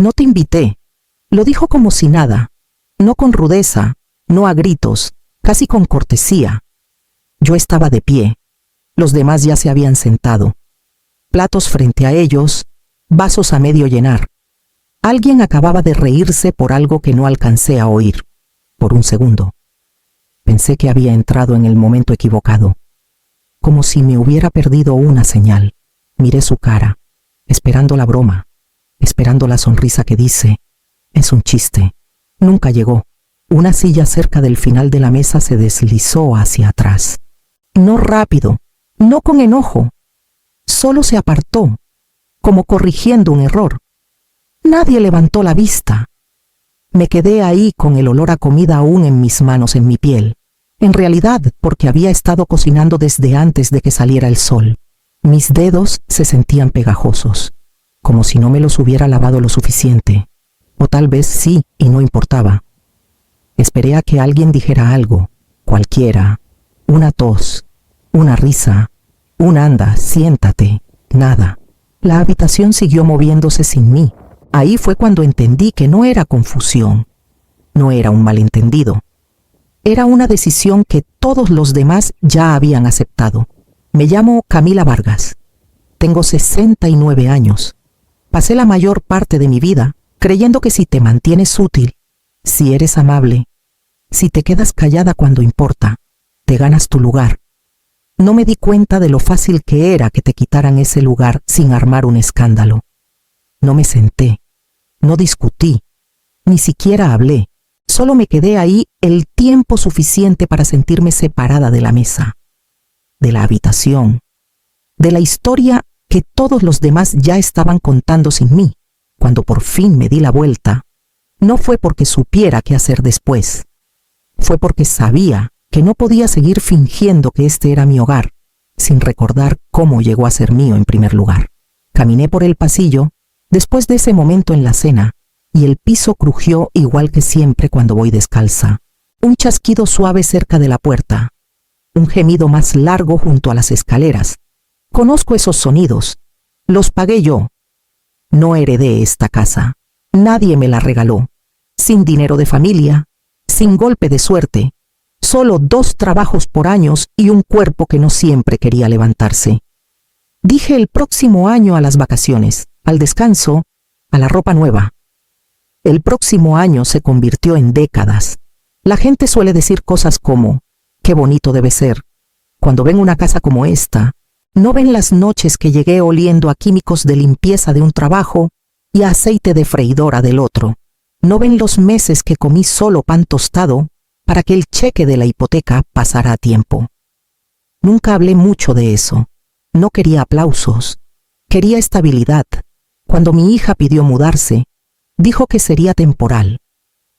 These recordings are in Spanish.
No te invité. Lo dijo como si nada, no con rudeza, no a gritos, casi con cortesía. Yo estaba de pie. Los demás ya se habían sentado. Platos frente a ellos, vasos a medio llenar. Alguien acababa de reírse por algo que no alcancé a oír. Por un segundo. Pensé que había entrado en el momento equivocado. Como si me hubiera perdido una señal. Miré su cara, esperando la broma, esperando la sonrisa que dice, es un chiste. Nunca llegó. Una silla cerca del final de la mesa se deslizó hacia atrás. No rápido, no con enojo. Solo se apartó, como corrigiendo un error. Nadie levantó la vista. Me quedé ahí con el olor a comida aún en mis manos, en mi piel. En realidad, porque había estado cocinando desde antes de que saliera el sol. Mis dedos se sentían pegajosos, como si no me los hubiera lavado lo suficiente. O tal vez sí, y no importaba. Esperé a que alguien dijera algo, cualquiera, una tos, una risa, un anda, siéntate, nada. La habitación siguió moviéndose sin mí. Ahí fue cuando entendí que no era confusión, no era un malentendido. Era una decisión que todos los demás ya habían aceptado. Me llamo Camila Vargas. Tengo 69 años. Pasé la mayor parte de mi vida creyendo que si te mantienes útil, si eres amable, si te quedas callada cuando importa, te ganas tu lugar. No me di cuenta de lo fácil que era que te quitaran ese lugar sin armar un escándalo. No me senté, no discutí, ni siquiera hablé. Solo me quedé ahí el tiempo suficiente para sentirme separada de la mesa, de la habitación, de la historia que todos los demás ya estaban contando sin mí. Cuando por fin me di la vuelta, no fue porque supiera qué hacer después. Fue porque sabía que no podía seguir fingiendo que este era mi hogar, sin recordar cómo llegó a ser mío en primer lugar. Caminé por el pasillo, después de ese momento en la cena, y el piso crujió igual que siempre cuando voy descalza. Un chasquido suave cerca de la puerta, un gemido más largo junto a las escaleras. Conozco esos sonidos. Los pagué yo. No heredé esta casa. Nadie me la regaló. Sin dinero de familia, sin golpe de suerte. Solo 2 trabajos por año y un cuerpo que no siempre quería levantarse. Dije el próximo año a las vacaciones, al descanso, a la ropa nueva. El próximo año se convirtió en décadas. La gente suele decir cosas como, qué bonito debe ser. Cuando ven una casa como esta, no ven las noches que llegué oliendo a químicos de limpieza de un trabajo y a aceite de freidora del otro. No ven los meses que comí solo pan tostado para que el cheque de la hipoteca pasara a tiempo. Nunca hablé mucho de eso. No quería aplausos. Quería estabilidad. Cuando mi hija pidió mudarse, dijo que sería temporal,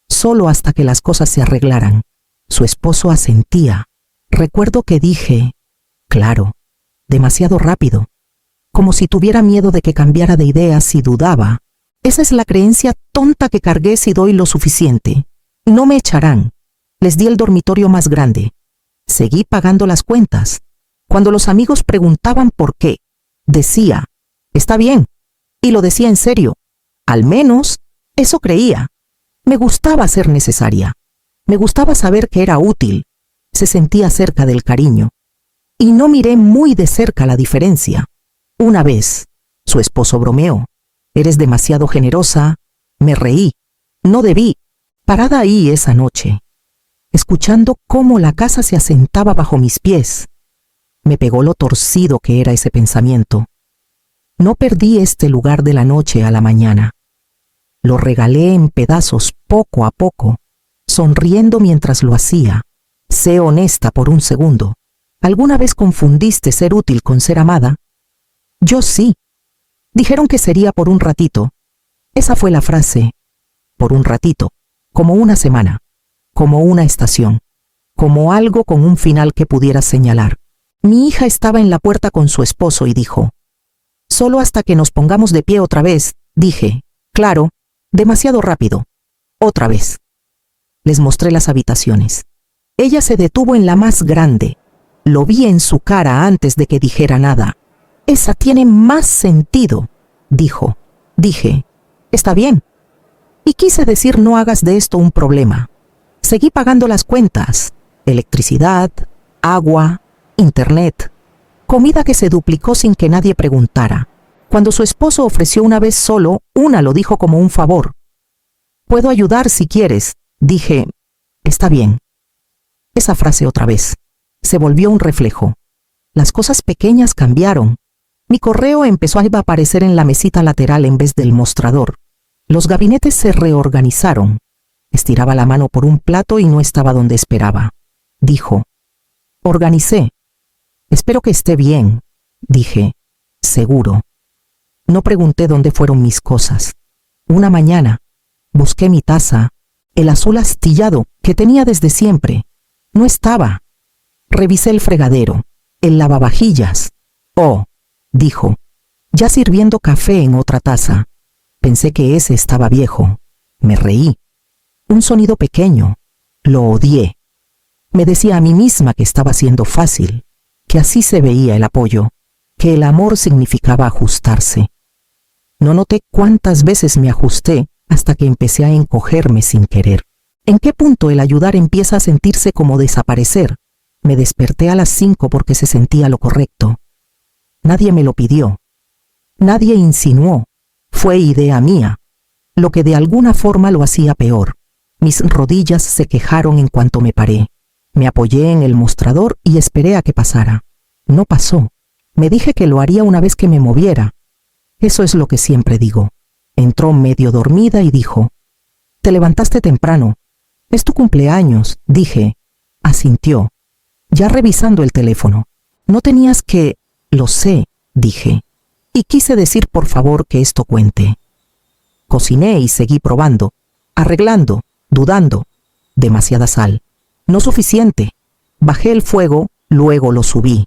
solo hasta que las cosas se arreglaran. Su esposo asentía. Recuerdo que dije, claro, demasiado rápido, como si tuviera miedo de que cambiara de idea si dudaba. Esa es la creencia tonta que cargué si doy lo suficiente. No me echarán. Les di el dormitorio más grande. Seguí pagando las cuentas. Cuando los amigos preguntaban por qué, decía, está bien, y lo decía en serio. Al menos, eso creía. Me gustaba ser necesaria. Me gustaba saber que era útil. Se sentía cerca del cariño. Y no miré muy de cerca la diferencia. Una vez, su esposo bromeó. Eres demasiado generosa. Me reí. No debí. Parada ahí esa noche, escuchando cómo la casa se asentaba bajo mis pies, me pegó lo torcido que era ese pensamiento. No perdí este lugar de la noche a la mañana. Lo regalé en pedazos poco a poco, sonriendo mientras lo hacía. Sé honesta por un segundo. ¿Alguna vez confundiste ser útil con ser amada? Yo sí. Dijeron que sería por un ratito. Esa fue la frase. Por un ratito. Como una semana. Como una estación. Como algo con un final que pudiera señalar. Mi hija estaba en la puerta con su esposo y dijo, solo hasta que nos pongamos de pie otra vez, dije, claro, demasiado rápido. Otra vez. Les mostré las habitaciones. Ella se detuvo en la más grande. Lo vi en su cara antes de que dijera nada. Esa tiene más sentido, dijo. Dije, está bien, Y quise decir no hagas de esto un problema. Seguí pagando las cuentas, electricidad, agua, internet, comida que se duplicó sin que nadie preguntara. Cuando su esposo ofreció una vez solo, una lo dijo como un favor. Puedo ayudar si quieres, dije, está bien. Esa frase otra vez. Se volvió un reflejo. Las cosas pequeñas cambiaron. Mi correo empezó a aparecer en la mesita lateral en vez del mostrador. Los gabinetes se reorganizaron. Estiraba la mano por un plato y no estaba donde esperaba. Dijo, organicé. Espero que esté bien. Dije, seguro. No pregunté dónde fueron mis cosas. Una mañana, busqué mi taza, el azul astillado que tenía desde siempre. No estaba. Revisé el fregadero, el lavavajillas. Oh, dijo, ya sirviendo café en otra taza. Pensé que ese estaba viejo. Me reí. Un sonido pequeño. Lo odié. Me decía a mí misma que estaba siendo fácil, que así se veía el apoyo, que el amor significaba ajustarse. No noté cuántas veces me ajusté hasta que empecé a encogerme sin querer. ¿En qué punto el ayudar empieza a sentirse como desaparecer? Me desperté a las 5 porque se sentía lo correcto. Nadie me lo pidió. Nadie insinuó. Fue idea mía, lo que de alguna forma lo hacía peor. Mis rodillas se quejaron en cuanto me paré. Me apoyé en el mostrador y esperé a que pasara. No pasó. Me dije que lo haría una vez que me moviera. Eso es lo que siempre digo. Entró medio dormida y dijo, «Te levantaste temprano. Es tu cumpleaños», dije. Asintió, ya revisando el teléfono. «No tenías que...». «Lo sé», dije. Y quise decir por favor que esto cuente. Cociné y seguí probando, arreglando, dudando. Demasiada sal. No suficiente. Bajé el fuego, luego lo subí.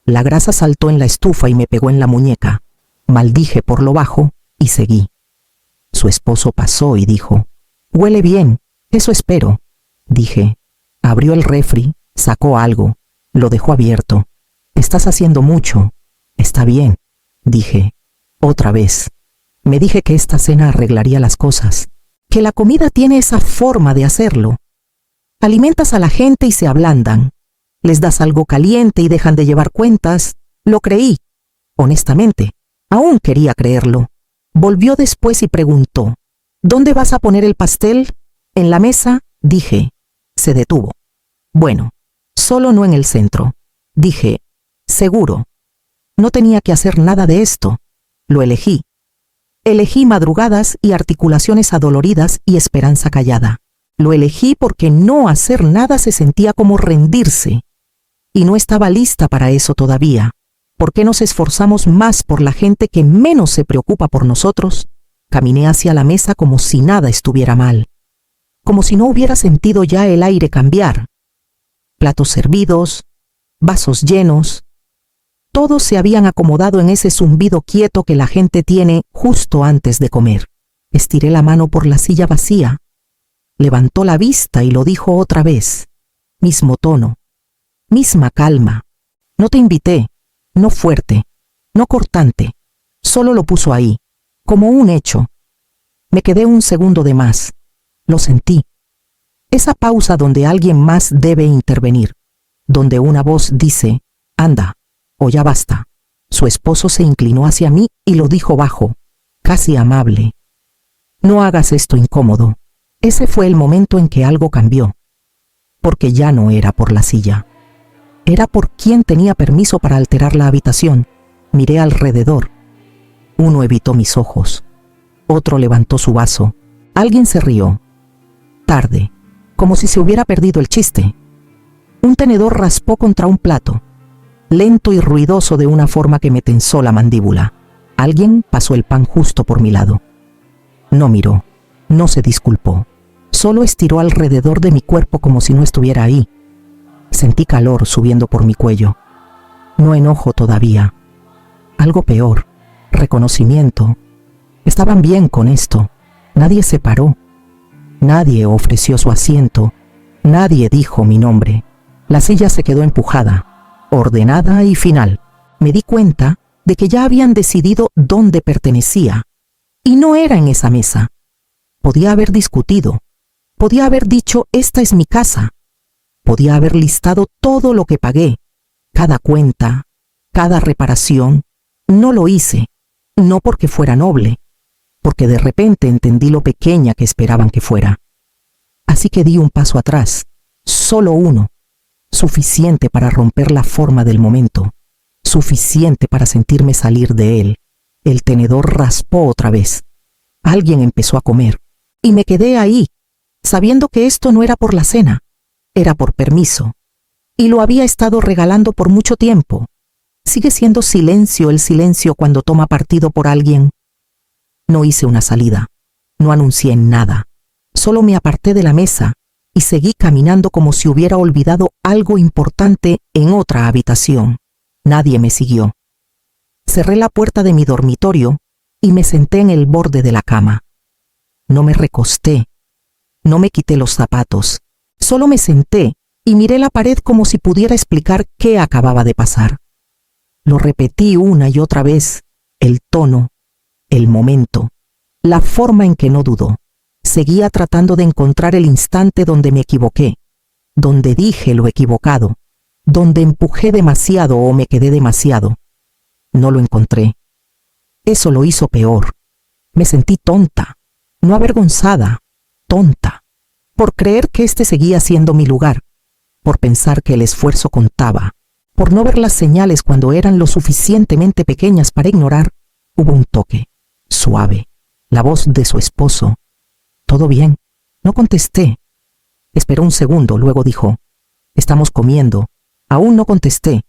La grasa saltó en la estufa y me pegó en la muñeca. Maldije por lo bajo y seguí. Su esposo pasó y dijo, «Huele bien, eso espero», dije. Abrió el refri, sacó algo, lo dejó abierto. «Estás haciendo mucho». «Está bien», dije. Otra vez. Me dije que esta cena arreglaría las cosas, que la comida tiene esa forma de hacerlo. Alimentas a la gente y se ablandan. Les das algo caliente y dejan de llevar cuentas. Lo creí. Honestamente, aún quería creerlo. Volvió después y preguntó, «¿Dónde vas a poner el pastel?» «En la mesa», dije. Se detuvo. «Bueno, solo no en el centro», dije. «Seguro». No tenía que hacer nada de esto. Lo elegí. Elegí madrugadas y articulaciones adoloridas y esperanza callada. Lo elegí porque no hacer nada se sentía como rendirse. Y no estaba lista para eso todavía. ¿Por qué nos esforzamos más por la gente que menos se preocupa por nosotros? Caminé hacia la mesa como si nada estuviera mal. Como si no hubiera sentido ya el aire cambiar. Platos servidos, vasos llenos. Todos se habían acomodado en ese zumbido quieto que la gente tiene justo antes de comer. Estiré la mano por la silla vacía. Levantó la vista y lo dijo otra vez. Mismo tono. Misma calma. No te invité. No fuerte. No cortante. Solo lo puso ahí. Como un hecho. Me quedé un segundo de más. Lo sentí. Esa pausa donde alguien más debe intervenir. Donde una voz dice, «Anda». O ya basta. Su esposo se inclinó hacia mí y lo dijo bajo, casi amable. «No hagas esto incómodo». Ese fue el momento en que algo cambió. Porque ya no era por la silla. Era por quien tenía permiso para alterar la habitación. Miré alrededor. Uno evitó mis ojos. Otro levantó su vaso. Alguien se rió. Tarde, como si se hubiera perdido el chiste. Un tenedor raspó contra un plato. Lento y ruidoso de una forma que me tensó la mandíbula. Alguien pasó el pan justo por mi lado. No miró, no se disculpó. Solo estiró alrededor de mi cuerpo como si no estuviera ahí. Sentí calor subiendo por mi cuello. No enojo todavía. Algo peor, reconocimiento. Estaban bien con esto. Nadie se paró. Nadie ofreció su asiento. Nadie dijo mi nombre. La silla se quedó empujada. Ordenada y final. Me di cuenta de que ya habían decidido dónde pertenecía. Y no era en esa mesa. Podía haber discutido. Podía haber dicho, esta es mi casa. Podía haber listado todo lo que pagué, cada cuenta, cada reparación. No lo hice, no porque fuera noble, porque de repente entendí lo pequeña que esperaban que fuera. Así que di un paso atrás, solo uno, suficiente para romper la forma del momento, suficiente para sentirme salir de él. El tenedor raspó otra vez. Alguien empezó a comer, y me quedé ahí, sabiendo que esto no era por la cena, era por permiso, y lo había estado regalando por mucho tiempo. ¿Sigue siendo silencio el silencio cuando toma partido por alguien? No hice una salida, no anuncié nada, solo me aparté de la mesa y seguí caminando como si hubiera olvidado algo importante en otra habitación. Nadie me siguió. Cerré la puerta de mi dormitorio y me senté en el borde de la cama. No me recosté, no me quité los zapatos, solo me senté y miré la pared como si pudiera explicar qué acababa de pasar. Lo repetí una y otra vez, el tono, el momento, la forma en que no dudó. Seguía tratando de encontrar el instante donde me equivoqué, donde dije lo equivocado, donde empujé demasiado o me quedé demasiado. No lo encontré. Eso lo hizo peor. Me sentí tonta, no avergonzada, tonta, por creer que este seguía siendo mi lugar, por pensar que el esfuerzo contaba, por no ver las señales cuando eran lo suficientemente pequeñas para ignorar. Hubo un toque, suave, la voz de su esposo. ¿Todo bien? No contesté. Esperó un segundo, luego dijo, «Estamos comiendo». Aún no contesté.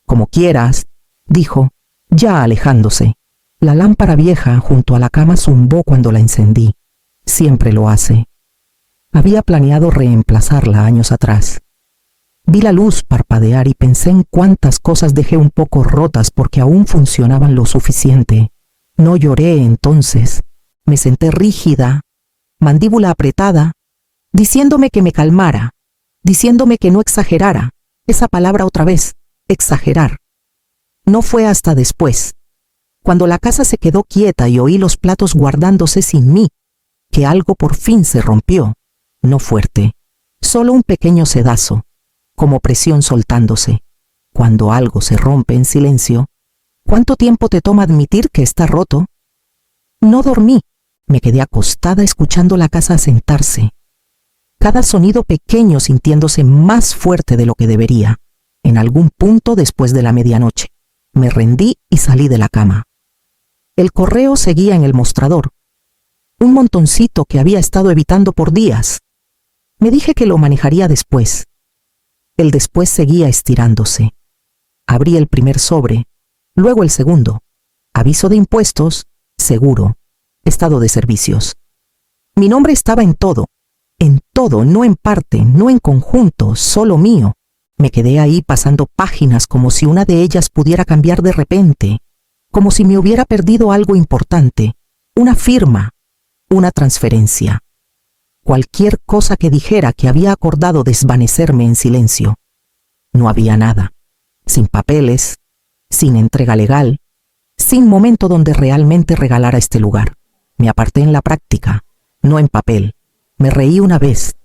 «Como quieras», dijo, ya alejándose. La lámpara vieja junto a la cama zumbó cuando la encendí. Siempre lo hace. Había planeado reemplazarla años atrás. Vi la luz parpadear y pensé en cuántas cosas dejé un poco rotas porque aún funcionaban lo suficiente. No lloré entonces. Me senté rígida, mandíbula apretada, diciéndome que me calmara, diciéndome que no exagerara. Esa palabra otra vez, exagerar. No fue hasta después, cuando la casa se quedó quieta y oí los platos guardándose sin mí, que algo por fin se rompió. No fuerte, solo un pequeño sedazo, como presión soltándose. Cuando algo se rompe en silencio, ¿cuánto tiempo te toma admitir que está roto? No dormí, me quedé acostada escuchando la casa sentarse. Cada sonido pequeño sintiéndose más fuerte de lo que debería. En algún punto después de la medianoche, me rendí y salí de la cama. El correo seguía en el mostrador, un montoncito que había estado evitando por días. Me dije que lo manejaría después. El después seguía estirándose. Abrí el primer sobre, luego el segundo. Aviso de impuestos, seguro, estado de servicios. Mi nombre estaba en todo, no en parte, no en conjunto, solo mío. Me quedé ahí pasando páginas como si una de ellas pudiera cambiar de repente, como si me hubiera perdido algo importante, una firma, una transferencia. Cualquier cosa que dijera que había acordado desvanecerme en silencio. No había nada, sin papeles, sin entrega legal, sin momento donde realmente regalara este lugar. Me aparté en la práctica, no en papel. Me reí una vez,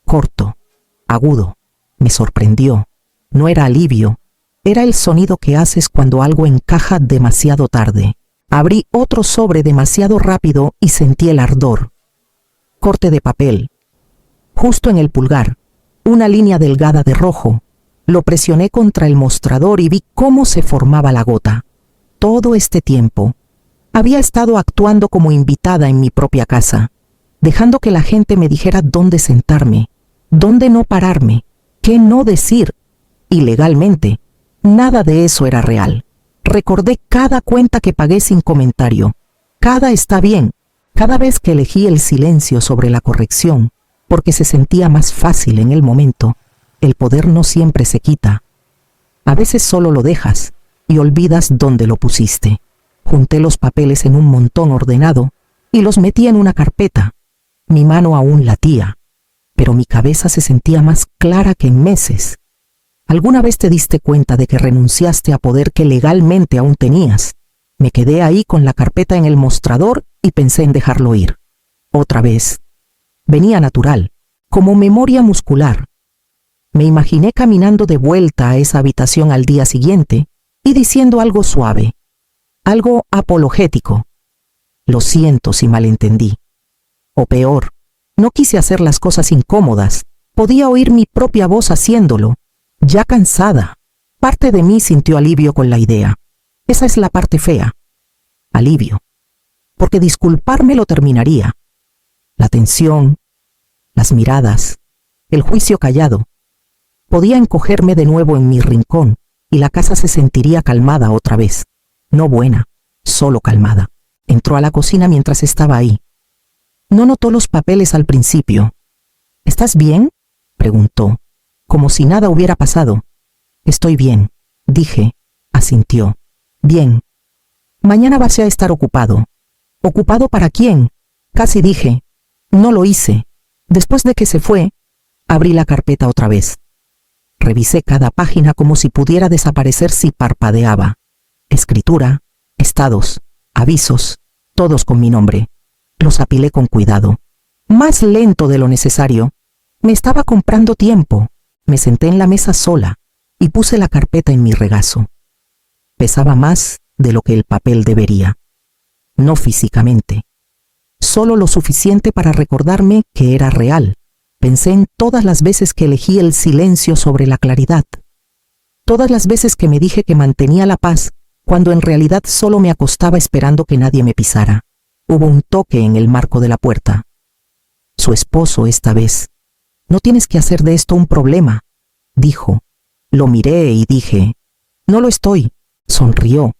corto, agudo. Me sorprendió. No era alivio, era el sonido que haces cuando algo encaja demasiado tarde. Abrí otro sobre demasiado rápido y sentí el ardor. Corte de papel. Justo en el pulgar, una línea delgada de rojo. Lo presioné contra el mostrador y vi cómo se formaba la gota. Todo este tiempo, había estado actuando como invitada en mi propia casa, dejando que la gente me dijera dónde sentarme, dónde no pararme, qué no decir. Y legalmente, nada de eso era real. Recordé cada cuenta que pagué sin comentario. Cada está bien, cada vez que elegí el silencio sobre la corrección, porque se sentía más fácil en el momento. El poder no siempre se quita. A veces solo lo dejas y olvidas dónde lo pusiste. Junté los papeles en un montón ordenado y los metí en una carpeta. Mi mano aún latía, pero mi cabeza se sentía más clara que en meses. ¿Alguna vez te diste cuenta de que renunciaste a poder que legalmente aún tenías? Me quedé ahí con la carpeta en el mostrador y pensé en dejarlo ir. Otra vez. Venía natural, como memoria muscular. Me imaginé caminando de vuelta a esa habitación al día siguiente y diciendo algo suave, algo apologético. Lo siento si malentendí. O peor, no quise hacer las cosas incómodas. Podía oír mi propia voz haciéndolo. Ya cansada, parte de mí sintió alivio con la idea. Esa es la parte fea. Alivio. Porque disculparme lo terminaría. La tensión, las miradas, el juicio callado. Podía encogerme de nuevo en mi rincón y la casa se sentiría calmada otra vez. No buena, solo calmada. Entró a la cocina mientras estaba ahí. No notó los papeles al principio. ¿Estás bien?, preguntó, como si nada hubiera pasado. Estoy bien, dije. Asintió. Bien. Mañana vas a estar ocupado. ¿Ocupado para quién?, casi dije. No lo hice. Después de que se fue, abrí la carpeta otra vez. Revisé cada página como si pudiera desaparecer si parpadeaba. Escritura, estados, avisos, todos con mi nombre. Los apilé con cuidado. Más lento de lo necesario. Me estaba comprando tiempo. Me senté en la mesa sola y puse la carpeta en mi regazo. Pesaba más de lo que el papel debería. No físicamente. Solo lo suficiente para recordarme que era real. Pensé en todas las veces que elegí el silencio sobre la claridad. Todas las veces que me dije que mantenía la paz, cuando en realidad solo me acostaba esperando que nadie me pisara. Hubo un toque en el marco de la puerta. Su esposo esta vez. No tienes que hacer de esto un problema, dijo. Lo miré y dije, no lo estoy. Sonrió,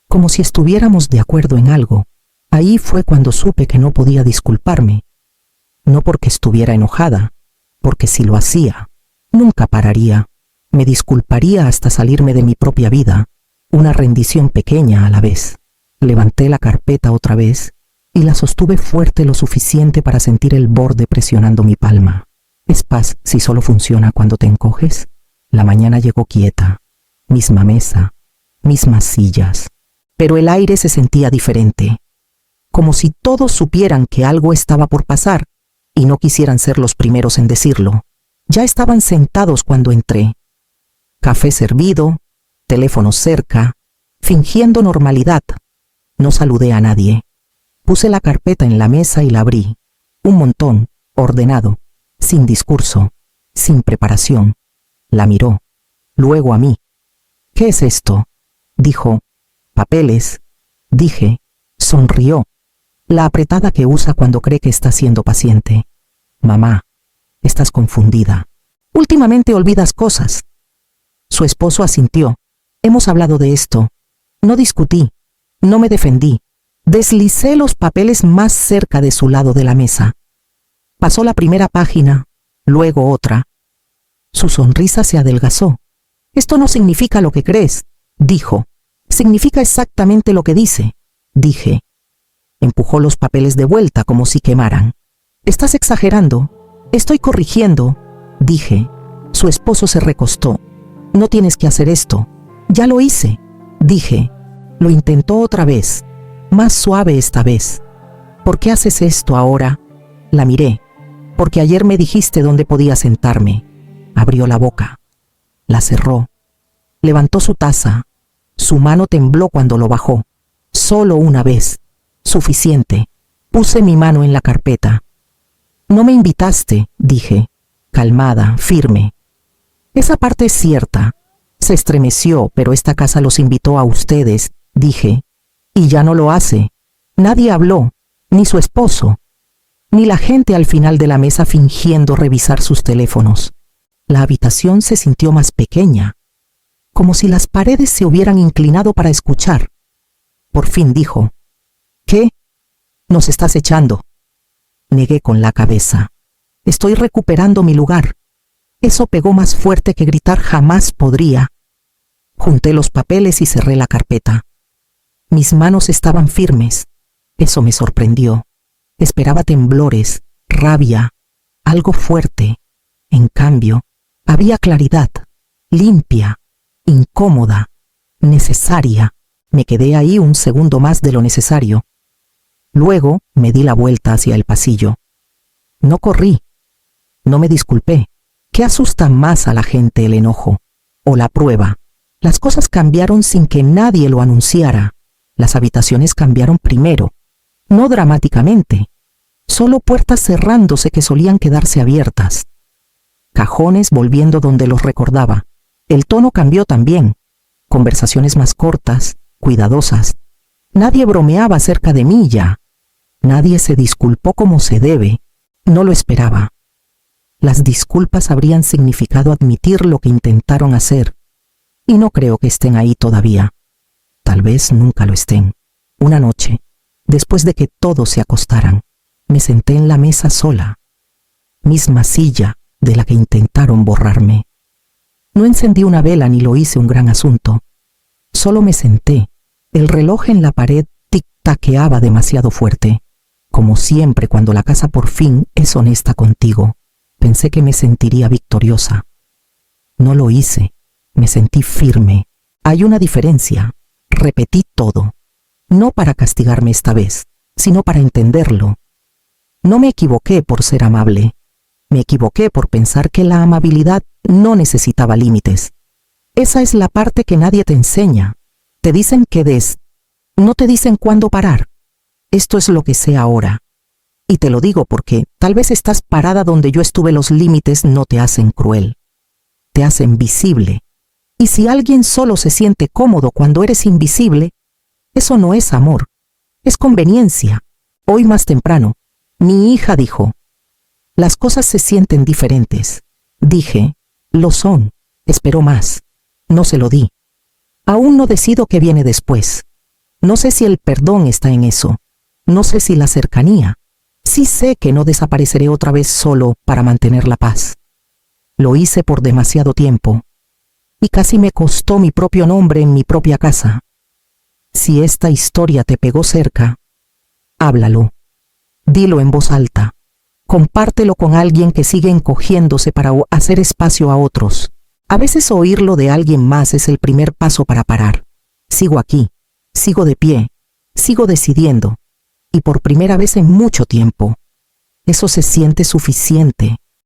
como si estuviéramos de acuerdo en algo. Ahí fue cuando supe que no podía disculparme. No porque estuviera enojada, porque si lo hacía, nunca pararía. Me disculparía hasta salirme de mi propia vida, una rendición pequeña a la vez. Levanté la carpeta otra vez y la sostuve fuerte lo suficiente para sentir el borde presionando mi palma. ¿Es paz si solo funciona cuando te encoges? La mañana llegó quieta, misma mesa, mismas sillas, pero el aire se sentía diferente, como si todos supieran que algo estaba por pasar y no quisieran ser los primeros en decirlo. Ya estaban sentados cuando entré. Café servido, teléfono cerca, fingiendo normalidad. No saludé a nadie. Puse la carpeta en la mesa y la abrí. Un montón, ordenado, sin discurso, sin preparación. La miró, luego a mí. ¿Qué es esto?, dijo. Papeles, dije. Sonrió. La apretada que usa cuando cree que está siendo paciente. Mamá, estás confundida. Últimamente olvidas cosas. Su esposo asintió. Hemos hablado de esto. No discutí. No me defendí. Deslicé los papeles más cerca de su lado de la mesa. Pasó la primera página, luego otra. Su sonrisa se adelgazó. Esto no significa lo que crees, dijo. Significa exactamente lo que dice, dije. Empujó los papeles de vuelta como si quemaran. Estás exagerando. Estoy corrigiendo, dije. Su esposo se recostó. No tienes que hacer esto. Ya lo hice, dije. Lo intentó otra vez, más suave esta vez. ¿Por qué haces esto ahora? La miré. Porque ayer me dijiste dónde podía sentarme. Abrió la boca. La cerró. Levantó su taza. Su mano tembló cuando lo bajó. Solo una vez. Suficiente. Puse mi mano en la carpeta. No me invitaste, dije, calmada, firme. Esa parte es cierta. Se estremeció, pero esta casa los invitó a ustedes, dije. Y ya no lo hace. Nadie habló, ni su esposo, ni la gente al final de la mesa fingiendo revisar sus teléfonos. La habitación se sintió más pequeña, como si las paredes se hubieran inclinado para escuchar. Por fin dijo, ¿qué? Nos estás echando. Negué con la cabeza. Estoy recuperando mi lugar. Eso pegó más fuerte que gritar jamás podría. Junté los papeles y cerré la carpeta. Mis manos estaban firmes. Eso me sorprendió. Esperaba temblores, rabia, algo fuerte. En cambio, había claridad, limpia, incómoda, necesaria. Me quedé ahí un segundo más de lo necesario. Luego me di la vuelta hacia el pasillo. No corrí. No me disculpé. ¿Qué asusta más a la gente, el enojo o la prueba? Las cosas cambiaron sin que nadie lo anunciara. Las habitaciones cambiaron primero, no dramáticamente, solo puertas cerrándose que solían quedarse abiertas. Cajones volviendo donde los recordaba. El tono cambió también. Conversaciones más cortas, cuidadosas. Nadie bromeaba acerca de mí ya. Nadie se disculpó como se debe. No lo esperaba. Las disculpas habrían significado admitir lo que intentaron hacer. Y no creo que estén ahí todavía. Tal vez nunca lo estén. Una noche, después de que todos se acostaran, me senté en la mesa sola. Misma silla de la que intentaron borrarme. No encendí una vela ni lo hice un gran asunto. Solo me senté. El reloj en la pared tic-taqueaba demasiado fuerte. Como siempre cuando la casa por fin es honesta contigo. Pensé que me sentiría victoriosa. No lo hice. Me sentí firme. Hay una diferencia. Repetí todo. No para castigarme esta vez, sino para entenderlo. No me equivoqué por ser amable. Me equivoqué por pensar que la amabilidad no necesitaba límites. Esa es la parte que nadie te enseña. Te dicen que des. No te dicen cuándo parar. Esto es lo que sé ahora. Y te lo digo porque tal vez estás parada donde yo estuve. Los límites no te hacen cruel. Te hacen visible. Y si alguien solo se siente cómodo cuando eres invisible, eso no es amor. Es conveniencia. Hoy más temprano, mi hija dijo, las cosas se sienten diferentes. Dije, lo son. Esperó más. No se lo di. Aún no decido qué viene después. No sé si el perdón está en eso. No sé si la cercanía. Sí sé que no desapareceré otra vez solo para mantener la paz. Lo hice por demasiado tiempo. Y casi me costó mi propio nombre en mi propia casa. Si esta historia te pegó cerca, háblalo. Dilo en voz alta. Compártelo con alguien que sigue encogiéndose para hacer espacio a otros. A veces oírlo de alguien más es el primer paso para parar. Sigo aquí, sigo de pie, sigo decidiendo. Y por primera vez en mucho tiempo. Eso se siente suficiente.